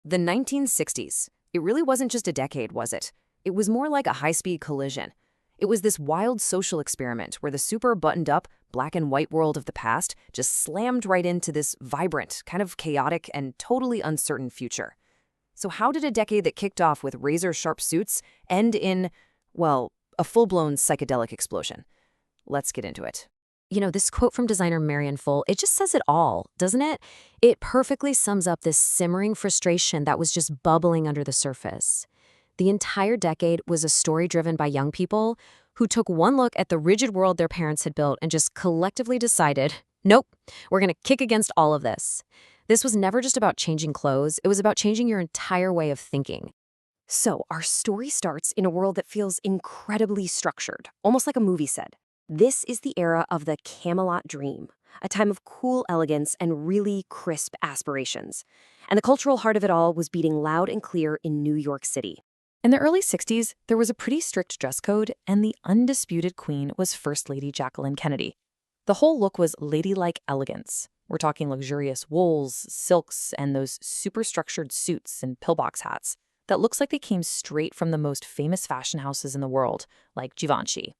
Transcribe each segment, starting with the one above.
The 1960s. It really wasn't just a decade, was it? It was more like a high-speed collision. It was this wild social experiment where the super buttoned-up, black and white world of the past just slammed right into this vibrant, kind of chaotic, and totally uncertain future. So how did a decade that kicked off with razor-sharp suits end in, well, a full-blown psychedelic explosion? Let's get into it. This quote from designer Marian Full, it just says it all, doesn't it? It perfectly sums up this simmering frustration that was just bubbling under the surface. The entire decade was a story driven by young people who took one look at the rigid world their parents had built and just collectively decided, nope, we're going to kick against all of this. This was never just about changing clothes, it was about changing your entire way of thinking. So, our story starts in a world that feels incredibly structured, almost like a movie set. This is the era of the Camelot Dream, a time of cool elegance and really crisp aspirations. And the cultural heart of it all was beating loud and clear in New York City. In the early 60s, there was a pretty strict dress code, and the undisputed queen was First Lady Jacqueline Kennedy. The whole look was ladylike elegance. We're talking luxurious wools, silks, and those super structured suits and pillbox hats that looks like they came straight from the most famous fashion houses in the world, like Givenchy.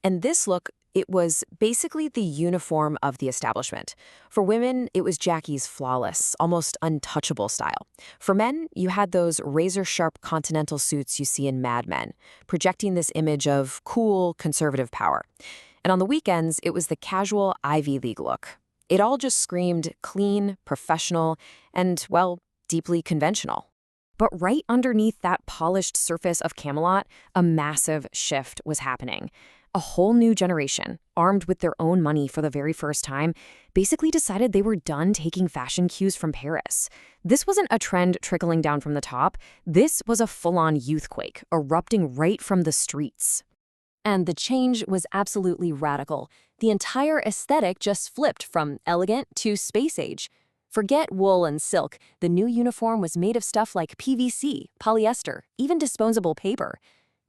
And this look, it was basically the uniform of the establishment. For women, it was Jackie's flawless, almost untouchable style. For men, you had those razor-sharp continental suits you see in Mad Men, projecting this image of cool, conservative power. And on the weekends, it was the casual Ivy League look. It all just screamed clean, professional, and, well, deeply conventional. But right underneath that polished surface of Camelot, a massive shift was happening. A whole new generation, armed with their own money for the very first time, basically decided they were done taking fashion cues from Paris. This wasn't a trend trickling down from the top. This was a full-on youthquake, erupting right from the streets. And the change was absolutely radical. The entire aesthetic just flipped from elegant to space age. Forget wool and silk. The new uniform was made of stuff like PVC, polyester, even disposable paper.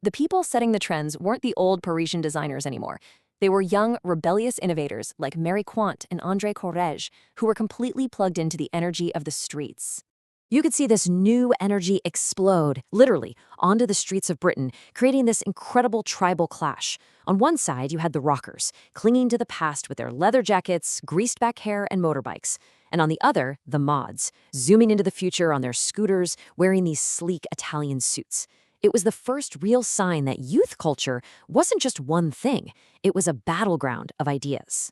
The people setting the trends weren't the old Parisian designers anymore. They were young, rebellious innovators like Mary Quant and André Courrèges, who were completely plugged into the energy of the streets. You could see this new energy explode, literally, onto the streets of Britain, creating this incredible tribal clash. On one side, you had the rockers, clinging to the past with their leather jackets, greased-back hair, and motorbikes. And on the other, the mods, zooming into the future on their scooters, wearing these sleek Italian suits. It was the first real sign that youth culture wasn't just one thing. It was a battleground of ideas.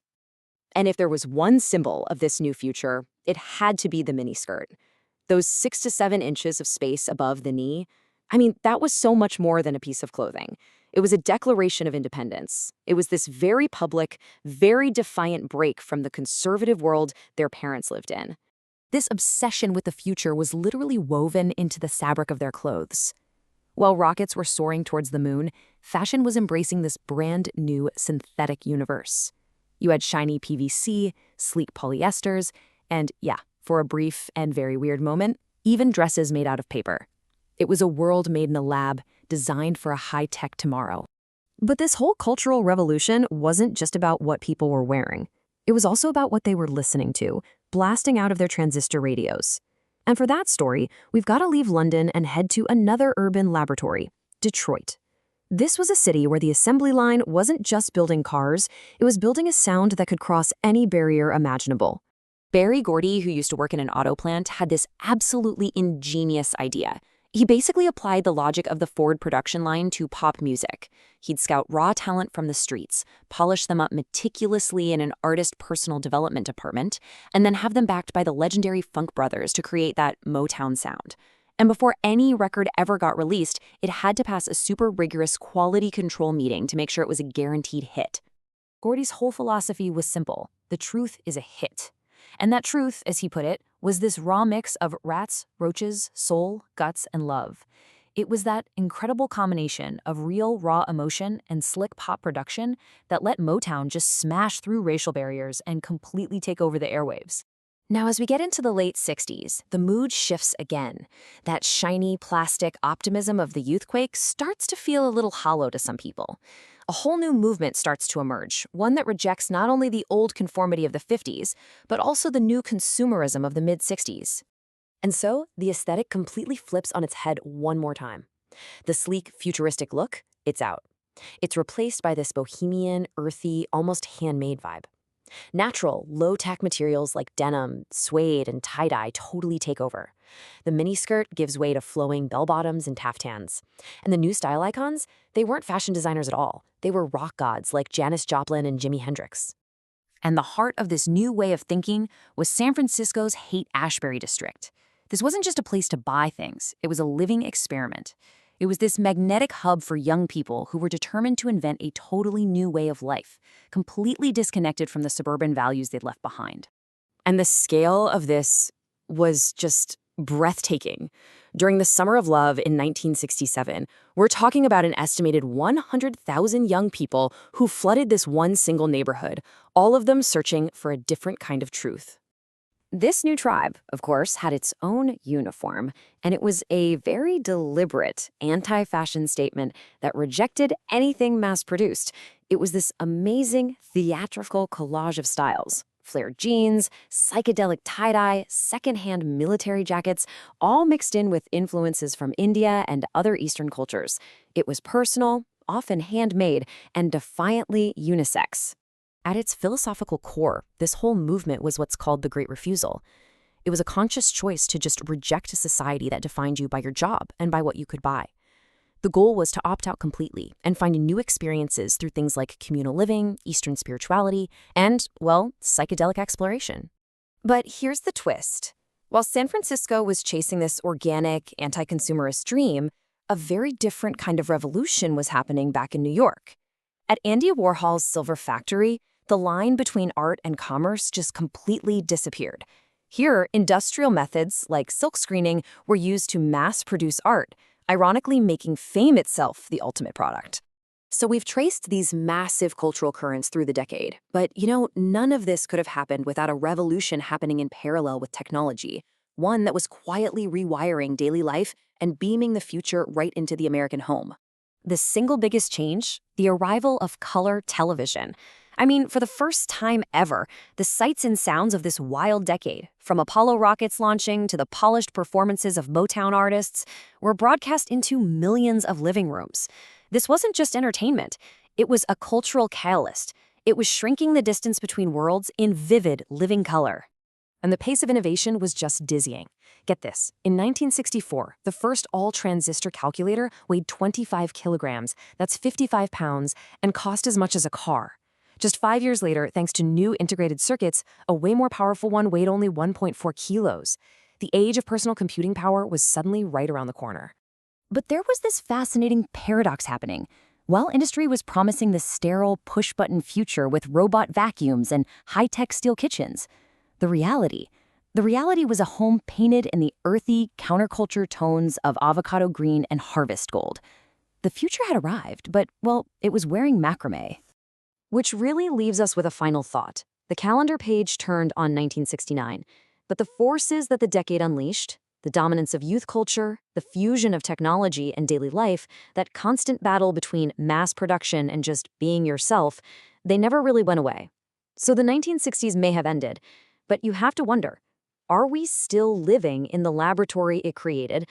And if there was one symbol of this new future, it had to be the miniskirt. Those 6 to 7 inches of space above the knee, that was so much more than a piece of clothing. It was a declaration of independence. It was this very public, very defiant break from the conservative world their parents lived in. This obsession with the future was literally woven into the fabric of their clothes. While rockets were soaring towards the moon, fashion was embracing this brand new synthetic universe. You had shiny PVC, sleek polyesters, and yeah, for a brief and very weird moment, even dresses made out of paper. It was a world made in a lab, designed for a high-tech tomorrow. But this whole cultural revolution wasn't just about what people were wearing. It was also about what they were listening to, blasting out of their transistor radios. And for that story, we've got to leave London and head to another urban laboratory, Detroit. This was a city where the assembly line wasn't just building cars, it was building a sound that could cross any barrier imaginable. Barry Gordy, who used to work in an auto plant, had this absolutely ingenious idea. He basically applied the logic of the Ford production line to pop music. He'd scout raw talent from the streets, polish them up meticulously in an artist personal development department, and then have them backed by the legendary Funk Brothers to create that Motown sound. And before any record ever got released, it had to pass a super rigorous quality control meeting to make sure it was a guaranteed hit. Gordy's whole philosophy was simple. The truth is a hit. And that truth, as he put it, was this raw mix of rats, roaches, soul, guts, and love. It was that incredible combination of real raw emotion and slick pop production that let Motown just smash through racial barriers and completely take over the airwaves. Now, as we get into the late 60s, the mood shifts again. That shiny, plastic optimism of the Youthquake starts to feel a little hollow to some people. A whole new movement starts to emerge, one that rejects not only the old conformity of the 50s, but also the new consumerism of the mid-60s. And so the aesthetic completely flips on its head one more time. The sleek, futuristic look, it's out. It's replaced by this bohemian, earthy, almost handmade vibe. Natural, low-tech materials like denim, suede, and tie-dye totally take over. The miniskirt gives way to flowing bell-bottoms and taftans. And the new style icons, they weren't fashion designers at all. They were rock gods like Janis Joplin and Jimi Hendrix. And the heart of this new way of thinking was San Francisco's Haight-Ashbury district. This wasn't just a place to buy things, it was a living experiment. It was this magnetic hub for young people who were determined to invent a totally new way of life, completely disconnected from the suburban values they'd left behind. And the scale of this was just breathtaking. During the Summer of Love in 1967, we're talking about an estimated 100,000 young people who flooded this one single neighborhood, all of them searching for a different kind of truth. This new tribe, of course, had its own uniform, and it was a very deliberate anti-fashion statement that rejected anything mass-produced. It was this amazing theatrical collage of styles. Flared jeans, psychedelic tie-dye, secondhand military jackets, all mixed in with influences from India and other Eastern cultures. It was personal, often handmade, and defiantly unisex. At its philosophical core, this whole movement was what's called the Great Refusal. It was a conscious choice to just reject a society that defined you by your job and by what you could buy. The goal was to opt out completely and find new experiences through things like communal living, Eastern spirituality, and, well, psychedelic exploration. But here's the twist. While San Francisco was chasing this organic, anti-consumerist dream, a very different kind of revolution was happening back in New York. At Andy Warhol's Silver Factory, the line between art and commerce just completely disappeared. Here, industrial methods like silk screening were used to mass-produce art, ironically making fame itself the ultimate product. So we've traced these massive cultural currents through the decade, but none of this could have happened without a revolution happening in parallel with technology, one that was quietly rewiring daily life and beaming the future right into the American home. The single biggest change? The arrival of color television. I mean, for the first time ever, the sights and sounds of this wild decade, from Apollo rockets launching to the polished performances of Motown artists, were broadcast into millions of living rooms. This wasn't just entertainment. It was a cultural catalyst. It was shrinking the distance between worlds in vivid, living color. And the pace of innovation was just dizzying. Get this, in 1964, the first all-transistor calculator weighed 25 kilograms, that's 55 pounds, and cost as much as a car. Just 5 years later, thanks to new integrated circuits, a way more powerful one weighed only 1.4 kilos. The age of personal computing power was suddenly right around the corner. But there was this fascinating paradox happening. While industry was promising this sterile, push-button future with robot vacuums and high-tech steel kitchens, the reality was a home painted in the earthy, counterculture tones of avocado green and harvest gold. The future had arrived, but, well, it was wearing macrame. Which really leaves us with a final thought. The calendar page turned on 1969, but the forces that the decade unleashed, the dominance of youth culture, the fusion of technology and daily life, that constant battle between mass production and just being yourself, they never really went away. So the 1960s may have ended, but you have to wonder, are we still living in the laboratory it created,